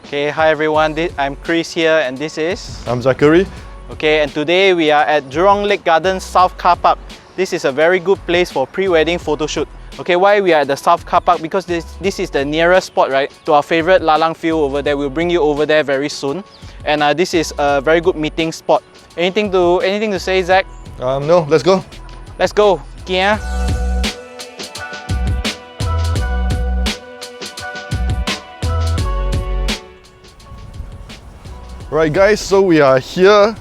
Okay, hi everyone, I'm Chris here and this is... I'm Zachary. Okay, and today we are at Jurong Lake Gardens South Car Park. This is a very good place for pre-wedding photo shoot. Okay, why we are at the South Car Park? Because this is the nearest spot, right, to our favorite lalang field over there. We'll bring you over there very soon. And this is a very good meeting spot. Anything to say, Zach? No, let's go. Let's go. Kia. Right guys, so we are here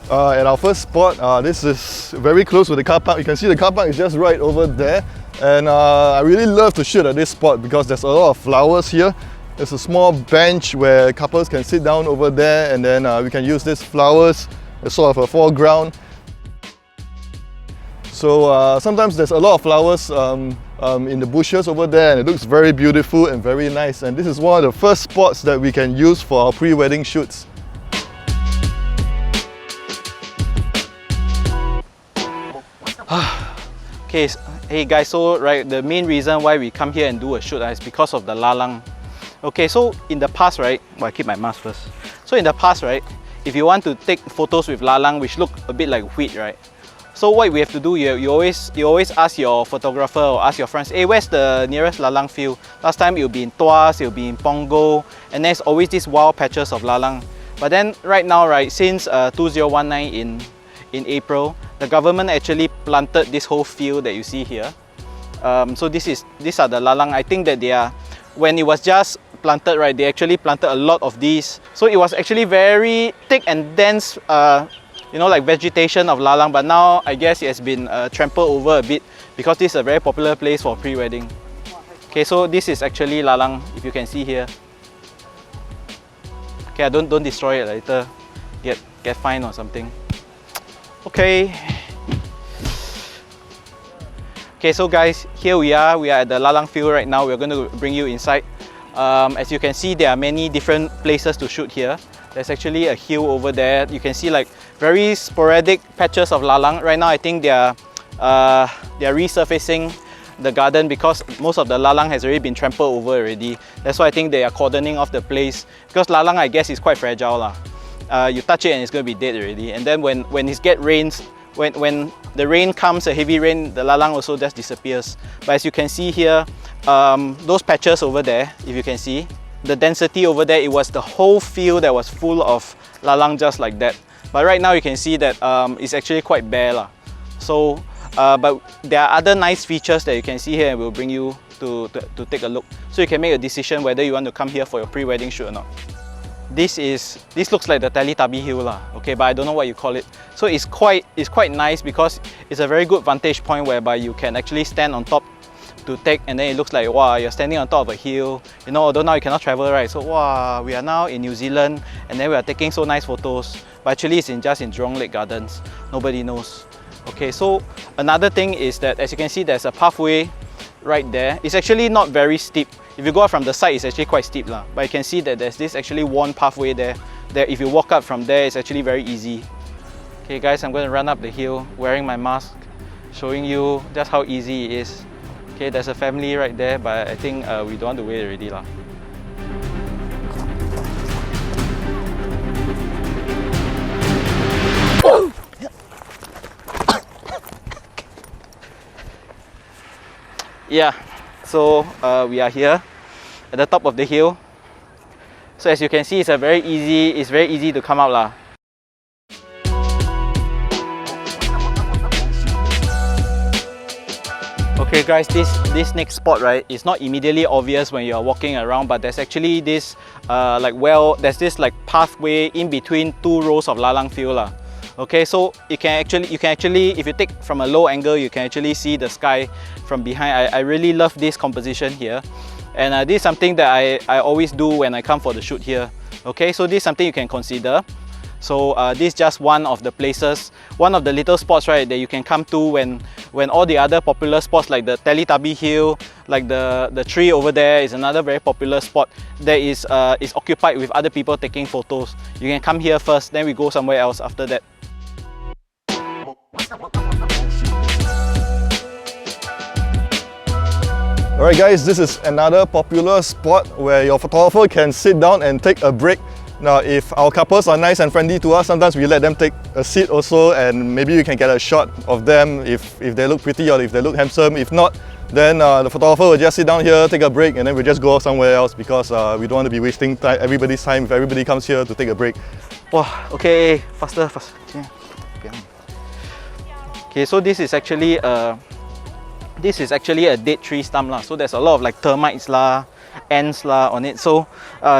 at our first spot. This is very close to the car park. You can see the car park is just right over there. And I really love to shoot at this spot because there's a lot of flowers here. There's a small bench where couples can sit down over there, and then we can use these flowers as sort of a foreground. So sometimes there's a lot of flowers in the bushes over there, and it looks very beautiful and very nice. And this is one of the first spots that we can use for our pre-wedding shoots. Okay, hey guys, so right, the main reason why we come here and do a shoot is because of the lalang. Okay, so in the past, right, well, I keep my mask first. So in the past, right, if you want to take photos with lalang which look a bit like wheat, right, so what we have to do, you always ask your photographer or ask your friends, hey, where's the nearest lalang field? Last time it will be in Tuas, it will be in Punggol, and there's always these wild patches of lalang. But then right now, right, since 2019 in April, the government actually planted this whole field that you see here. So these are the lalang. I think that they are, when it was just planted, right, they actually planted a lot of these. So it was actually very thick and dense, you know, like vegetation of lalang. But now I guess it has been trampled over a bit because this is a very popular place for pre-wedding. Okay, so this is actually lalang, if you can see here. Okay, don't destroy it later. Get fined or something. Okay. Okay, so guys, here we are at the lalang field right now. We're going to bring you inside. As you can see, there are many different places to shoot here. There's actually a hill over there. You can see like very sporadic patches of lalang. Right now, I think they are resurfacing the garden because most of the lalang has already been trampled over already. That's why I think they are cordoning off the place, because lalang, I guess, is quite fragile lah. You touch it and it's going to be dead already. And then when it gets rains, when the rain comes, a heavy rain, the lalang also just disappears. But as you can see here, those patches over there, if you can see, the density over there, it was the whole field that was full of lalang just like that. But right now you can see that it's actually quite bare lah. So, but there are other nice features that you can see here and we'll bring you to take a look. So you can make a decision whether you want to come here for your pre-wedding shoot or not. This looks like the Teletubby Hill lah, okay, but I don't know what you call it. So it's quite nice because it's a very good vantage point whereby you can actually stand on top to take, and then it looks like, wow, you're standing on top of a hill. You know, although now you cannot travel, right? So wow, we are now in New Zealand and then we are taking so nice photos. But actually it's just in Jurong Lake Gardens. Nobody knows. Okay, so another thing is that as you can see, there's a pathway right there. It's actually not very steep. If you go up from the side, it's actually quite steep lah. But you can see that there's this actually worn pathway there. If you walk up from there, it's actually very easy. Okay guys, I'm going to run up the hill wearing my mask, showing you just how easy it is. Okay, there's a family right there, but I think we don't want to wait already lah. Yeah, so we are here at the top of the hill. So as you can see, it's very easy to come out lah. Okay guys, this next spot, right, is not immediately obvious when you are walking around, but there's actually this there's this like pathway in between two rows of lalang field lah. Okay, so you can actually, if you take from a low angle, you can actually see the sky from behind. I really love this composition here, and this is something that I always do when I come for the shoot here. Okay, so this is something you can consider. So this is just one of the places, one of the little spots, right, that you can come to when all the other popular spots like the Teletubby Hill, like the tree over there is another very popular spot that is occupied with other people taking photos. You can come here first, then we go somewhere else after that. Alright guys, this is another popular spot where your photographer can sit down and take a break. Now if our couples are nice and friendly to us, sometimes we let them take a seat also, and maybe you can get a shot of them if they look pretty or if they look handsome. If not, then the photographer will just sit down here, take a break, and then we'll just go somewhere else because we don't want to be wasting everybody's time if everybody comes here to take a break. Wow, okay, faster. Okay, so this is actually a dead tree stump lah. So there's a lot of like termites lah, ants lah on it. So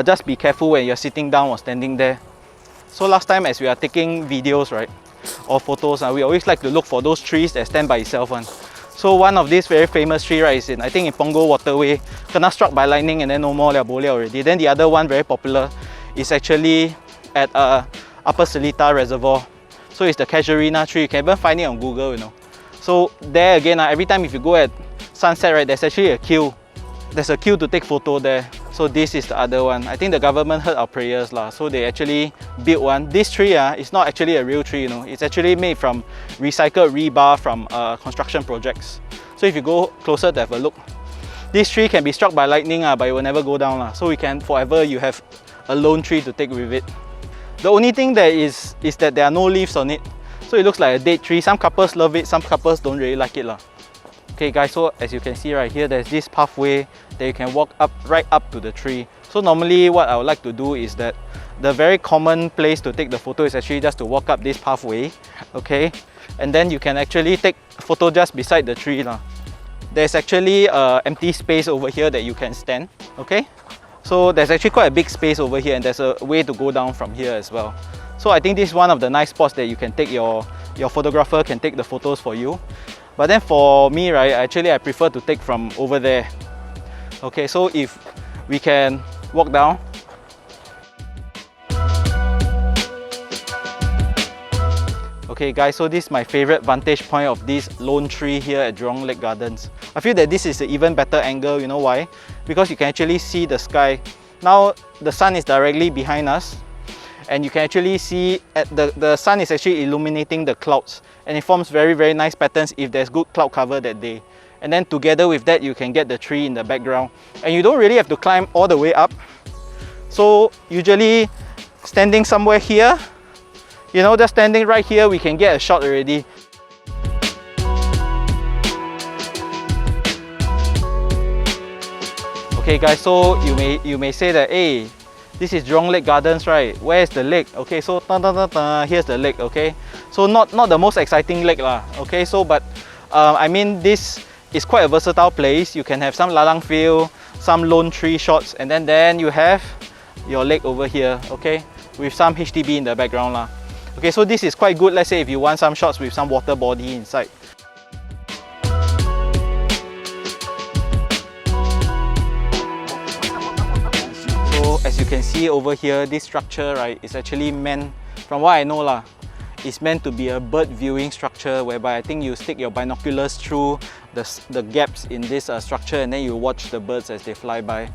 just be careful when you're sitting down or standing there. So last time as we are taking videos, right, or photos, we always like to look for those trees that stand by itself one. So one of these very famous tree, right, is I think in Punggol Waterway, kena struck by lightning and then no more boleh already. Then the other one very popular is actually at Upper Seletar Reservoir. So it's the casuarina tree. You can even find it on Google, you know. So there again, every time if you go at sunset, right, there's actually a queue. There's a queue to take photo there. So this is the other one. I think the government heard our prayers lah. So they actually built one. This tree is not actually a real tree, you know. It's actually made from recycled rebar from construction projects. So if you go closer to have a look, this tree can be struck by lightning, but it will never go down lah. So we can forever you have a lone tree to take with it. The only thing that is that there are no leaves on it. So it looks like a dead tree. Some couples love it, some couples don't really like it lah. Okay guys, so as you can see right here, there's this pathway that you can walk up right up to the tree. So normally what I would like to do is that the very common place to take the photo is actually just to walk up this pathway, okay? And then you can actually take a photo just beside the tree lah. There's actually an empty space over here that you can stand, okay? So there's actually quite a big space over here, and there's a way to go down from here as well. So I think this is one of the nice spots that you can take your photographer can take the photos for you. But then for me, right, actually I prefer to take from over there. Okay, so if we can walk down. Okay guys, so this is my favorite vantage point of this lone tree here at Jurong Lake Gardens. I feel that this is an even better angle. You know why? Because you can actually see the sky. Now the sun is directly behind us, and you can actually see the sun is actually illuminating the clouds, and it forms very nice patterns if there's good cloud cover that day. And then together with that, you can get the tree in the background, and you don't really have to climb all the way up. So usually standing somewhere here, you know, just standing right here, we can get a shot already. Okay guys, so you may say that, hey, this is Jurong Lake Gardens, right? Where's the lake? Okay, so here's the lake, okay? So not the most exciting lake lah, okay? So but I mean, this is quite a versatile place. You can have some lalang feel, some lone tree shots, and then you have your lake over here, okay? With some HDB in the background lah. Okay, so this is quite good, let's say if you want some shots with some water body inside. As you can see over here, this structure, right, is actually meant, from what I know lah, it's meant to be a bird viewing structure, whereby I think you stick your binoculars through the gaps in this structure, and then you watch the birds as they fly by.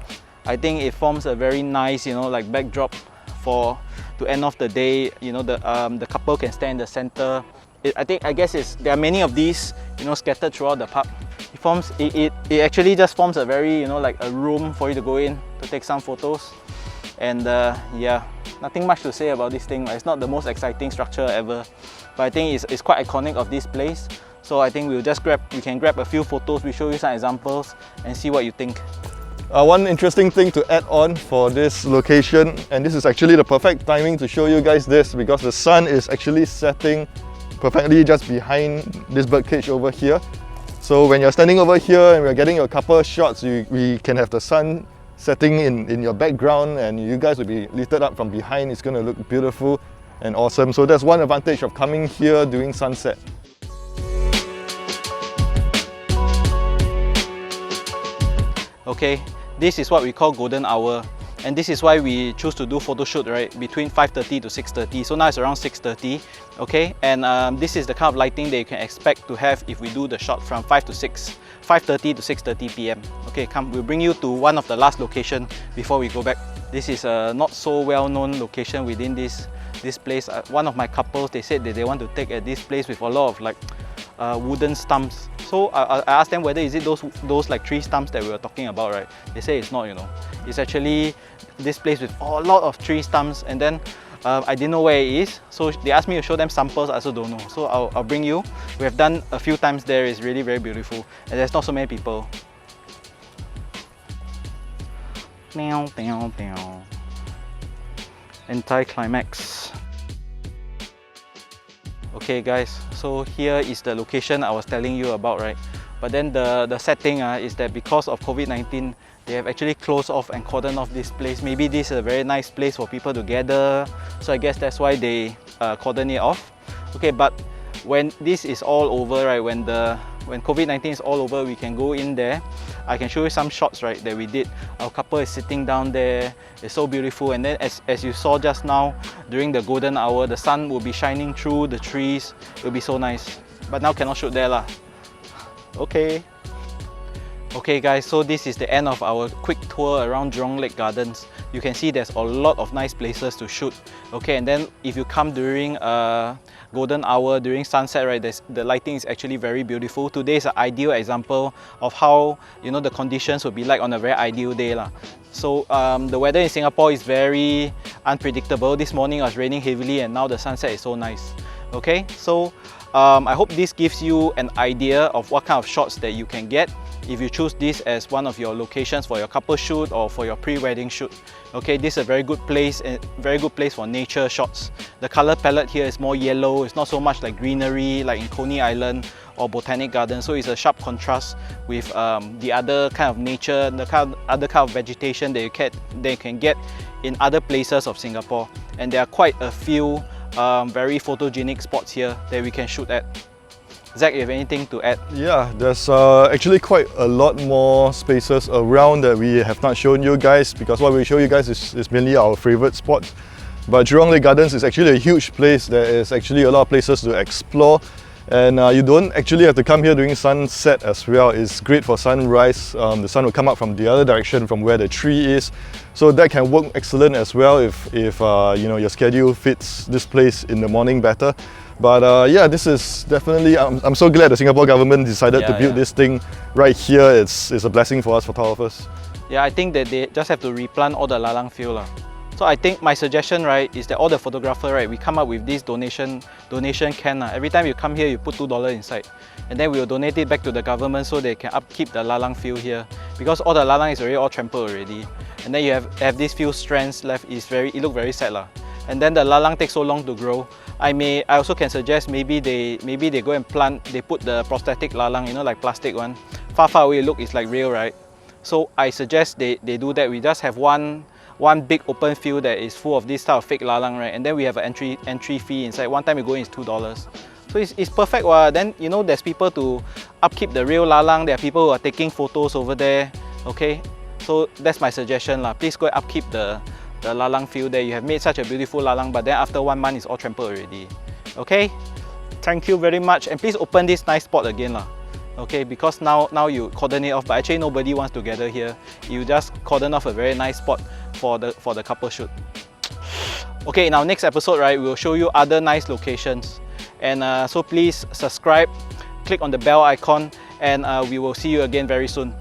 I think it forms a very nice, you know, like backdrop to end off the day. You know, the couple can stand in the center. I guess there are many of these, you know, scattered throughout the park. It actually just forms a very, you know, like a room for you to go in to take some photos. And yeah, nothing much to say about this thing. It's not the most exciting structure ever, but I think it's quite iconic of this place. So I think we can grab a few photos, we show you some examples and see what you think. One interesting thing to add on for this location, and this is actually the perfect timing to show you guys this, because the sun is actually setting perfectly just behind this bird cage over here. So when you're standing over here and we're getting a couple shots, we can have the sun setting in your background, and you guys will be lifted up from behind. It's going to look beautiful and awesome. So that's one advantage of coming here during sunset. Okay, this is what we call golden hour, and this is why we choose to do photo shoot, right, between 5:30 to 6:30. So now it's around 6:30, okay, and this is the kind of lighting that you can expect to have if we do the shot from 5:30 to 6:30 p.m. Okay, come, we'll bring you to one of the last location before we go back. This is a not so well-known location within this place. One of my couples, they said that they want to take at this place with a lot of like wooden stumps. So I asked them whether is it those like tree stumps that we were talking about, right? They say it's not, you know. It's actually this place with a lot of tree stumps, and then I didn't know where it is. So they asked me to show them samples, I also don't know. So I'll bring you. We have done a few times there, it's really very beautiful. And there's not so many people. Anti-climax. Okay guys, so here is the location I was telling you about, right? But then the sad thing is that because of COVID-19, they have actually closed off and cordoned off this place. Maybe this is a very nice place for people to gather, so I guess that's why they cordon it off. Okay, but when this is all over, right, when COVID-19 is all over, we can go in there. I can show you some shots, right, that we did. Our couple is sitting down there. It's so beautiful. And then as you saw just now, during the golden hour, the sun will be shining through the trees. It will be so nice. But now cannot shoot there lah. Okay. Okay guys, so this is the end of our quick tour around Jurong Lake Gardens. You can see there's a lot of nice places to shoot. Okay, and then if you come during golden hour, during sunset, right, the lighting is actually very beautiful. Today is an ideal example of how, you know, the conditions will be like on a very ideal day lah. So the weather in Singapore is very unpredictable. This morning it was raining heavily and now the sunset is so nice. Okay, so I hope this gives you an idea of what kind of shots that you can get if you choose this as one of your locations for your couple shoot or for your pre-wedding shoot. Okay, this is a very good place for nature shots. The color palette here is more yellow. It's not so much like greenery like in Coney Island or Botanic Garden. So it's a sharp contrast with the other kind of nature, the other kind of vegetation that you can get in other places of Singapore. And there are quite a few very photogenic spots here that we can shoot at. Zach, you have anything to add? Yeah, there's actually quite a lot more spaces around that we have not shown you guys, because what we show you guys is mainly our favorite spots. But Jurong Lake Gardens is actually a huge place. There is actually a lot of places to explore, and you don't actually have to come here during sunset as well. It's great for sunrise. The sun will come up from the other direction from where the tree is, so that can work excellent as well if you know, your schedule fits this place in the morning better. But yeah, this is definitely, I'm so glad the Singapore government decided to build this thing right here. It's a blessing for us photographers. Yeah, I think that they just have to replant all the lalang field lah. So I think my suggestion, right, is that all the photographer, right, we come up with this donation can. Every time you come here, you put $2 inside. And then we will donate it back to the government so they can upkeep the lalang field here. Because all the lalang is already all trampled already. And then you have these few strands left. It look very sad lah. And then the lalang takes so long to grow. I also can suggest maybe they go and plant, they put the prosthetic lalang, you know, like plastic one. Far away look, it's like real, right? So I suggest they do that. We just have one big open field that is full of this type of fake lalang, right? And then we have an entry fee inside. One time you go in is $2. So it's perfect. Then, you know, there's people to upkeep the real lalang. There are people who are taking photos over there. Okay, so that's my suggestion lah. Please go and upkeep the lalang field there. You have made such a beautiful lalang, but then after 1 month it's all trampled already. Okay, thank you very much, and please open this nice spot again lah. Okay, because now you cordon it off, but actually nobody wants to gather here. You just cordon off a very nice spot for the couple shoot. Okay, in our next episode, right, we will show you other nice locations, and so please subscribe, click on the bell icon, and we will see you again very soon.